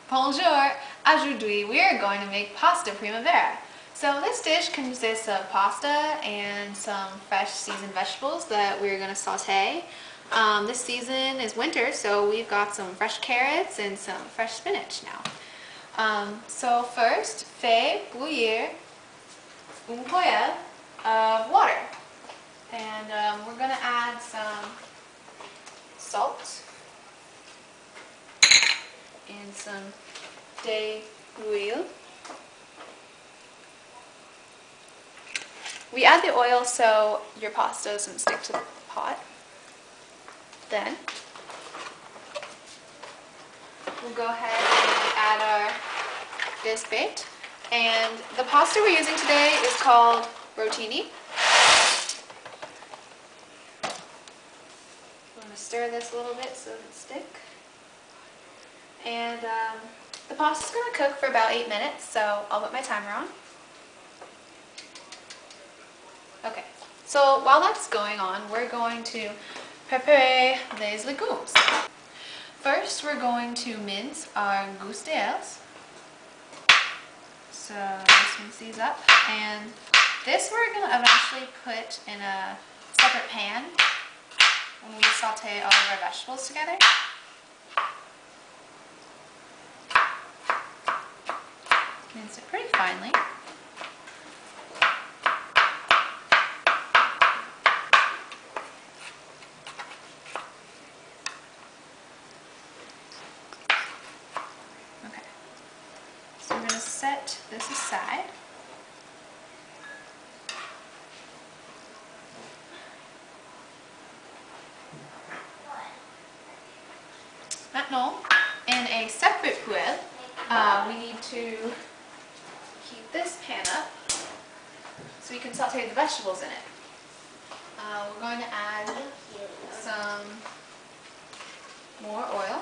Bonjour! Aujourd'hui we are going to make pasta primavera. So this dish consists of pasta and some fresh seasoned vegetables that we're going to saute. This season is winter, so we've got some fresh carrots and some fresh spinach now. So first, fais bouillir une poêle of water. And we're going to add some salt and some oil. We add the oil so your pasta doesn't stick to the pot. Then we'll go ahead and add our biscuit. And the pasta we're using today is called rotini. I'm going to stir this a little bit so it doesn't stick. And the pasta's going to cook for about 8 minutes, so I'll put my timer on. Okay, so while that's going on, we're going to prepare les légumes. First, we're going to mince our gousses d'ails. So let's mince these up. And this we're going to eventually put in a separate pan when we saute all of our vegetables together. Mince it pretty finely. Okay, so we're going to set this aside. Maintenant, in a separate poêle, we need to heat this pan up so we can saute the vegetables in it. We're going to add some more oil,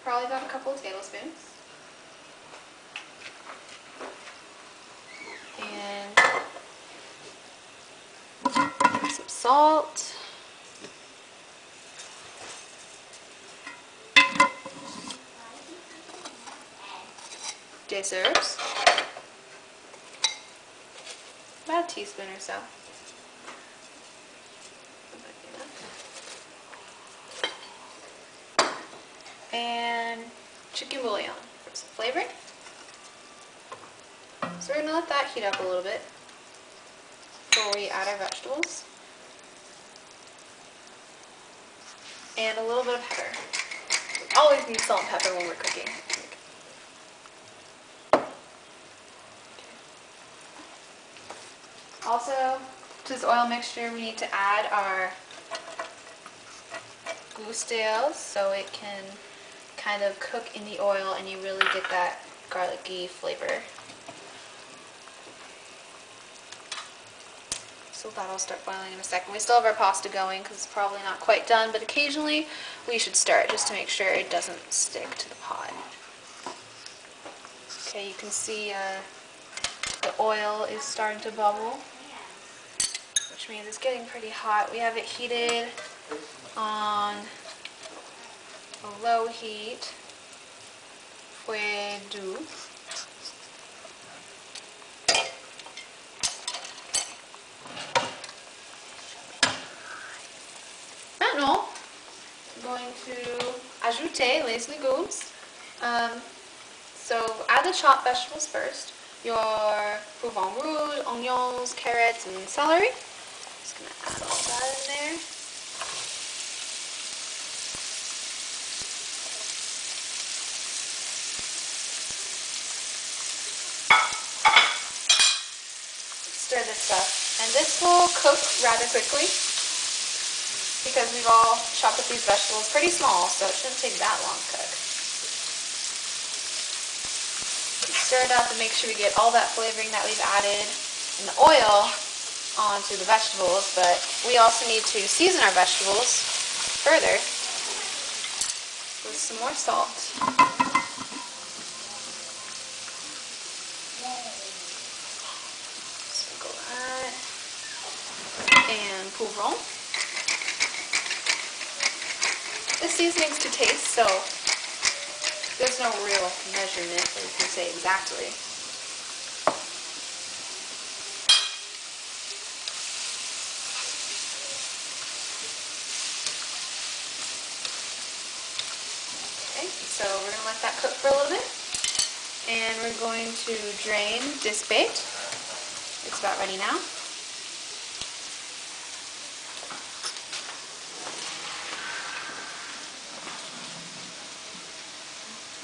probably about a couple of tablespoons, and some salt. Des herbs, about a teaspoon or so. And chicken bouillon for some flavor. So we're going to let that heat up a little bit before we add our vegetables. And a little bit of pepper. We always need salt and pepper when we're cooking. Also, to this oil mixture, we need to add our gousses d'ails so it can kind of cook in the oil and you really get that garlicky flavor. So that'll start boiling in a second. We still have our pasta going because it's probably not quite done, but occasionally we should stir just to make sure it doesn't stick to the pot. Okay, you can see the oil is starting to bubble, which means it's getting pretty hot. We have it heated on a low heat. Fouet doux. Maintenant, I'm going to ajouter les légumes. So add the chopped vegetables first. Your poivron rouge, onions, carrots, and celery. Just going to add all that in there. Stir this up. And this will cook rather quickly because we've all chopped up these vegetables pretty small, so it shouldn't take that long to cook. Stir it up and make sure we get all that flavoring that we've added in the oil onto the vegetables, but we also need to season our vegetables further with some more salt. Sprinkle that. And poivron. The seasonings to taste, so There's no real measurement that you can say exactly. Okay, so we're going to let that cook for a little bit. And we're going to drain this bait. It's about ready now.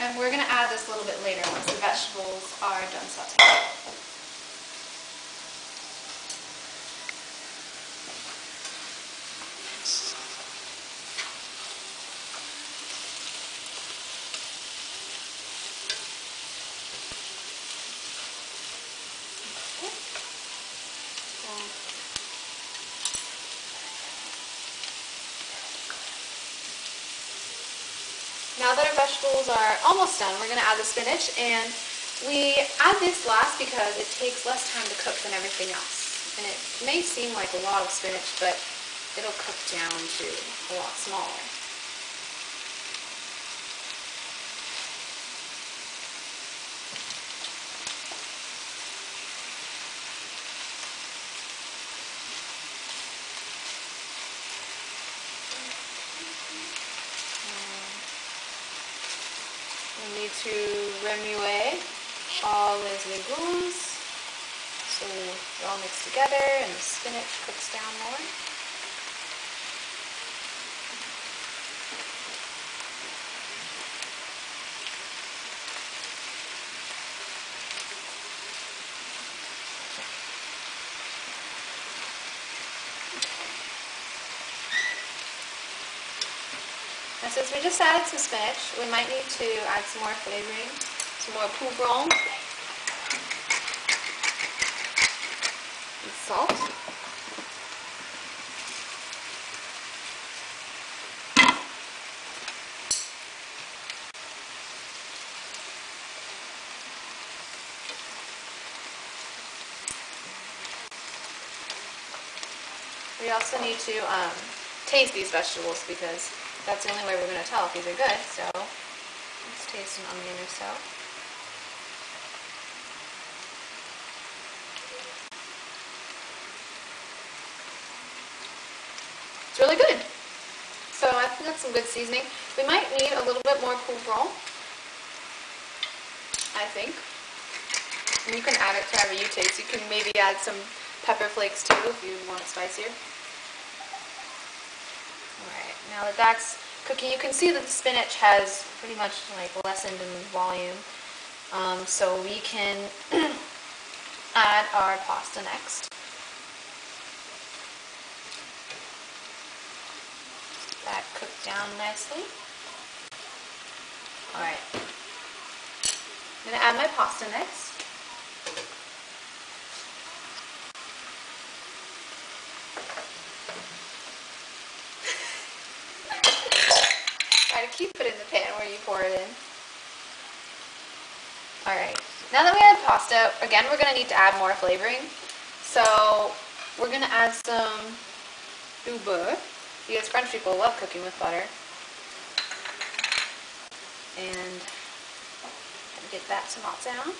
And we're going to add this a little bit later once the vegetables are done sautéing. Now that our vegetables are almost done, we're going to add the spinach, and we add this last because it takes less time to cook than everything else. And it may seem like a lot of spinach, but it'll cook down to a lot smaller. We need to remuer all les légumes so they're all mixed together and the spinach cooks down more. And since we just added some spinach, we might need to add some more flavoring, some more poivron, and salt. We also need to taste these vegetables because that's the only way we're going to tell if these are good. So let's taste an onion or so. It's really good. So I think that's some good seasoning. We might need a little bit more poivron, I think. And you can add it to however you taste. You can maybe add some pepper flakes too if you want it spicier. Alright, now that that's cooking, you can see that the spinach has pretty much like lessened in volume. So we can add our pasta next. That cooked down nicely. Alright, I'm going to add my pasta next. Try to keep it in the pan where you pour it in. Alright, now that we add pasta, again we're going to need to add more flavoring. So we're going to add some beurre, because French people love cooking with butter. And get that to melt down.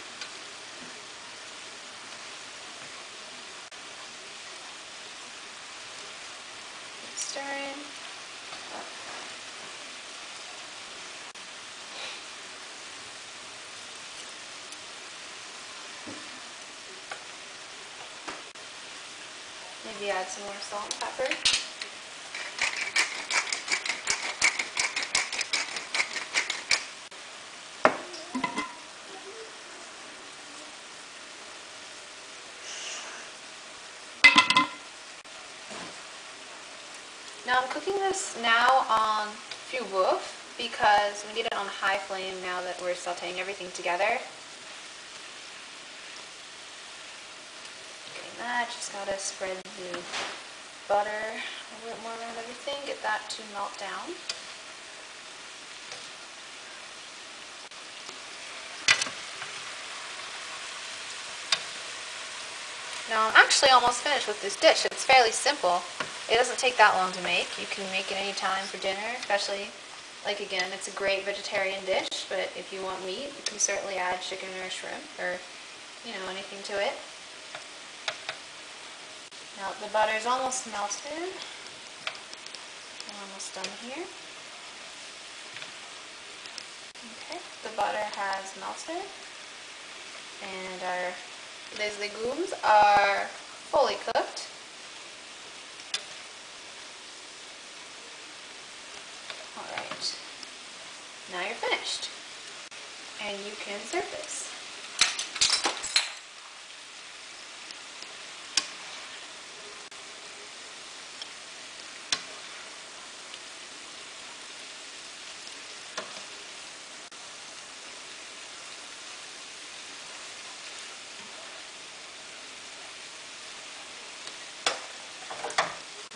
Stirring. Maybe add some more salt and pepper. Now I'm cooking this now on feu boeuf because we need it on high flame now that we're sautéing everything together. Getting that, just gotta spread the butter a little bit more around everything, get that to melt down. Now I'm actually almost finished with this dish. It's fairly simple. It doesn't take that long to make. You can make it any time for dinner, especially Like again, it's a great vegetarian dish, but if you want meat, you can certainly add chicken or shrimp or, you know, anything to it. Now the butter's almost melted. We're almost done here. Okay, the butter has melted and our les legumes are fully cooked. Alright, now you're finished and you can serve this.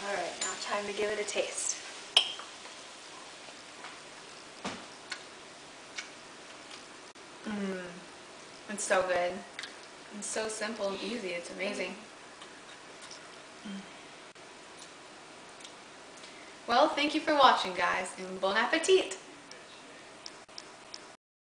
Alright, now time to give it a taste. It's so good. It's so simple and easy. It's amazing. Well, thank you for watching, guys, and bon appetit!